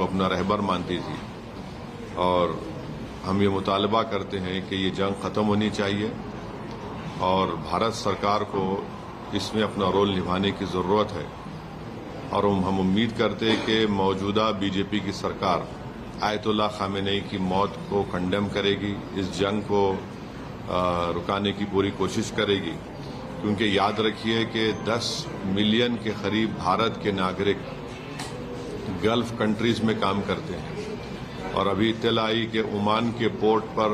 अपना रहबर मानती थी। और हम ये मुतालबा करते हैं कि ये जंग ख़त्म होनी चाहिए और भारत सरकार को इसमें अपना रोल निभाने की ज़रूरत है। और हम उम्मीद करते हैं कि मौजूदा बीजेपी की सरकार आयतुल्लाह खामेनी की मौत को कंडेम करेगी, इस जंग को रुकाने की पूरी कोशिश करेगी, क्योंकि याद रखिए कि 10 मिलियन के करीब भारत के नागरिक गल्फ कंट्रीज में काम करते हैं। और अभी इत्तला आई कि ओमान के पोर्ट पर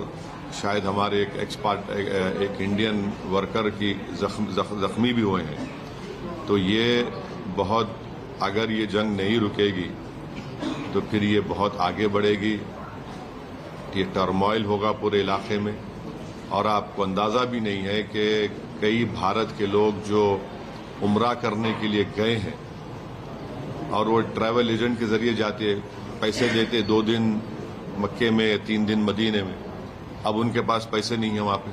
शायद हमारे एक इंडियन वर्कर की जख्मी भी हुए हैं। तो ये बहुत, अगर ये जंग नहीं रुकेगी तो फिर ये बहुत आगे बढ़ेगी, ये टर्मोइल होगा पूरे इलाके में। और आपको अंदाज़ा भी नहीं है कि कई भारत के लोग जो उम्रा करने के लिए गए हैं और वो ट्रैवल एजेंट के जरिए जाते, पैसे देते 2 दिन मक्के में, 3 दिन मदीने में, अब उनके पास पैसे नहीं है, वहां पे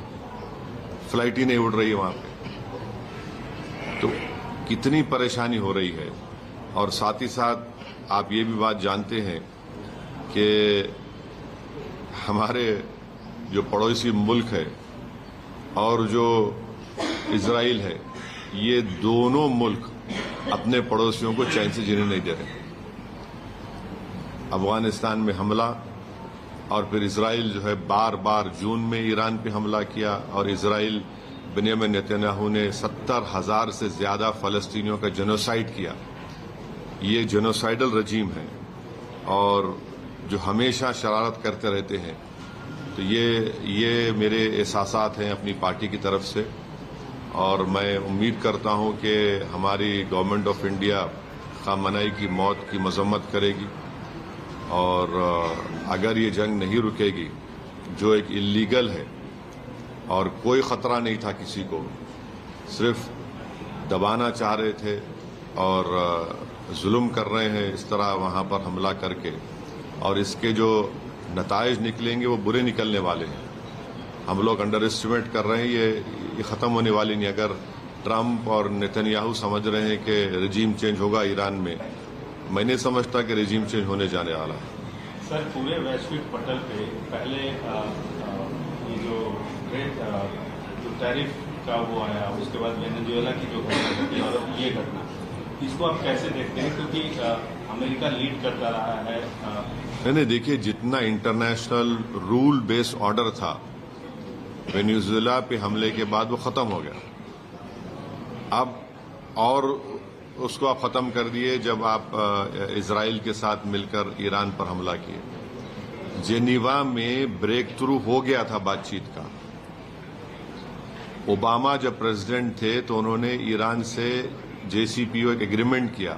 फ्लाइट ही नहीं उड़ रही है वहां पे। तो कितनी परेशानी हो रही है। और साथ ही साथ आप ये भी बात जानते हैं कि हमारे जो पड़ोसी मुल्क है और जो इजराइल है, ये दोनों मुल्क अपने पड़ोसियों को चैन से जीने नहीं दे रहे। अफगानिस्तान में हमला और फिर इजराइल जो है बार बार जून में ईरान पे हमला किया और इजराइल बेंजामिन नेतन्याहू ने 70,000 से ज्यादा फलस्तीनियों का जेनोसाइड किया। ये जेनोसाइडल रजीम है और जो हमेशा शरारत करते रहते हैं। तो ये मेरे एहसासात हैं अपनी पार्टी की तरफ से और मैं उम्मीद करता हूं कि हमारी गवर्नमेंट ऑफ इंडिया खामनेई की मौत की मजम्मत करेगी। और अगर ये जंग नहीं रुकेगी, जो एक इल्लीगल है और कोई खतरा नहीं था किसी को, सिर्फ दबाना चाह रहे थे और जुल्म कर रहे हैं इस तरह वहां पर हमला करके, और इसके जो नताइज निकलेंगे वो बुरे निकलने वाले हैं। हम लोग अंडर एस्टिमेट कर रहे हैं, ये खत्म होने वाली नहीं। अगर ट्रंप और नेतन्याहू समझ रहे हैं कि रजीम चेंज होगा ईरान में, मैं नहीं समझता कि रजीम चेंज होने जाने वाला है। सर, पूरे वैश्विक पटल पे पहले ये जो टैरिफ का वो आया, उसके बाद वेनेजुएला की जो घटना घटी और ये घटना, इसको आप कैसे देखते हैं? क्योंकि अमेरिका लीड करता रहा है। नहीं, देखिए, जितना इंटरनेशनल रूल बेस्ड ऑर्डर था वेनेजुएला पे हमले के बाद वो खत्म हो गया। अब और उसको आप खत्म कर दिए जब आप इजराइल के साथ मिलकर ईरान पर हमला किए। जेनीवा में ब्रेक थ्रू हो गया था बातचीत का। ओबामा जब प्रेसिडेंट थे तो उन्होंने ईरान से JCPOA एक एग्रीमेंट किया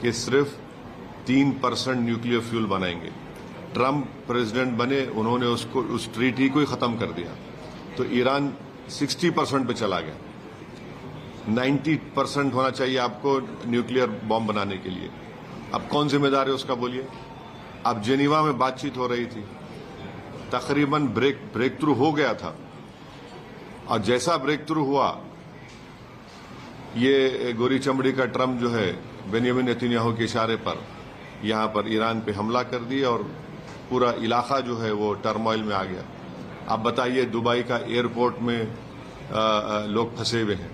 कि सिर्फ 3% न्यूक्लियर फ्यूल बनाएंगे। ट्रंप प्रेसिडेंट बने, उन्होंने उसको, उस ट्रीटी को ही खत्म कर दिया। तो ईरान 60% पे चला गया। 90% होना चाहिए आपको न्यूक्लियर बॉम्ब बनाने के लिए। अब कौन जिम्मेदार है उसका, बोलिए? अब जेनीवा में बातचीत हो रही थी, तकरीबन ब्रेक थ्रू हो गया था। और जैसा ब्रेक थ्रू हुआ, ये गोरी चमड़ी का ट्रंप जो है बेंजामिन नेतन्याहू के इशारे पर यहां पर ईरान पे हमला कर दिया और पूरा इलाका जो है वो टर्मोइल में आ गया। आप बताइए, दुबई का एयरपोर्ट में लोग फंसे हुए हैं,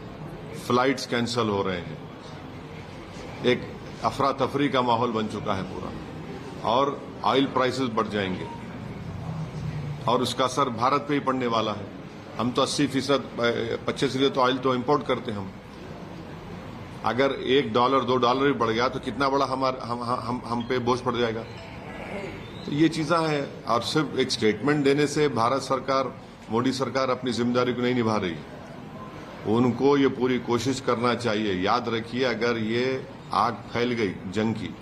फ्लाइट्स कैंसल हो रहे हैं, एक अफरा तफरी का माहौल बन चुका है पूरा, और ऑयल प्राइसेस बढ़ जाएंगे और उसका असर भारत पे ही पड़ने वाला है। हम तो 80%, 25% तो ऑयल तो इंपोर्ट करते हैं हम। अगर $1, $2 भी बढ़ गया तो कितना बड़ा हम पे बोझ पड़ जाएगा। तो ये चीजें हैं, और सिर्फ एक स्टेटमेंट देने से भारत सरकार, मोदी सरकार अपनी जिम्मेदारी को नहीं निभा रही। उनको ये पूरी कोशिश करना चाहिए। याद रखिए, अगर ये आग फैल गई जंग की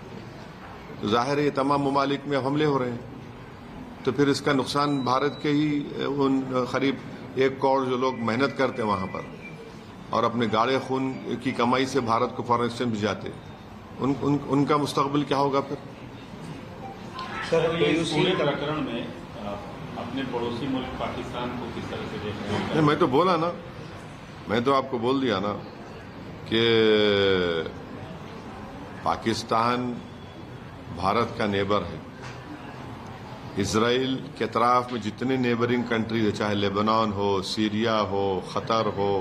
तो जाहिर है ये तमाम ममालिक में हमले हो रहे हैं, तो फिर इसका नुकसान भारत के ही उन करीब 1 करोड़ जो लोग मेहनत करते हैं वहां पर और अपने गाढ़े खून की कमाई से भारत को फॉरेन एक्सचेंज भी जाते, उनका मुस्तकबिल क्या होगा फिर? सर, ये पूरे प्रकरण में अपने पड़ोसी मुल्क पाकिस्तान को किस तरह से देख रहे हैं? मैं तो बोला ना, मैं तो आपको बोल दिया ना कि पाकिस्तान भारत का नेबर है। इसराइल के अतराफ में जितने नेबरिंग कंट्रीज है, चाहे लेबनान हो, सीरिया हो, खतर हो,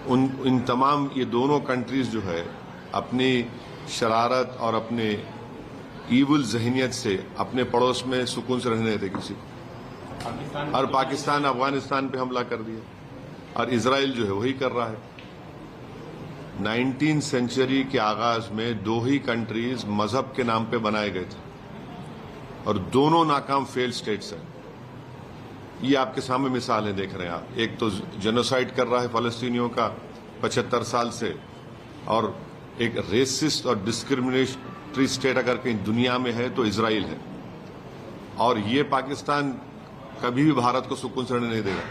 इन तमाम ये दोनों कंट्रीज जो है अपनी शरारत और अपने ईवल जहनियत से अपने पड़ोस में सुकून से रहने देते किसी को। और पाकिस्तान अफगानिस्तान पे हमला कर दिया और इसराइल जो है वही कर रहा है। 19वीं सेंचुरी के आगाज में दो ही कंट्रीज मजहब के नाम पे बनाए गए थे और दोनों नाकाम फेल्ड स्टेट्स हैं। ये आपके सामने मिसाल है, देख रहे हैं आप। एक तो जेनोसाइड कर रहा है फलस्तीनियों का 75 साल से, और एक रेसिस्ट और डिस्क्रिमिनेटरी स्टेट अगर कहीं दुनिया में है तो इसराइल है। और ये पाकिस्तान कभी भी भारत को सुकून से रहने नहीं देगा।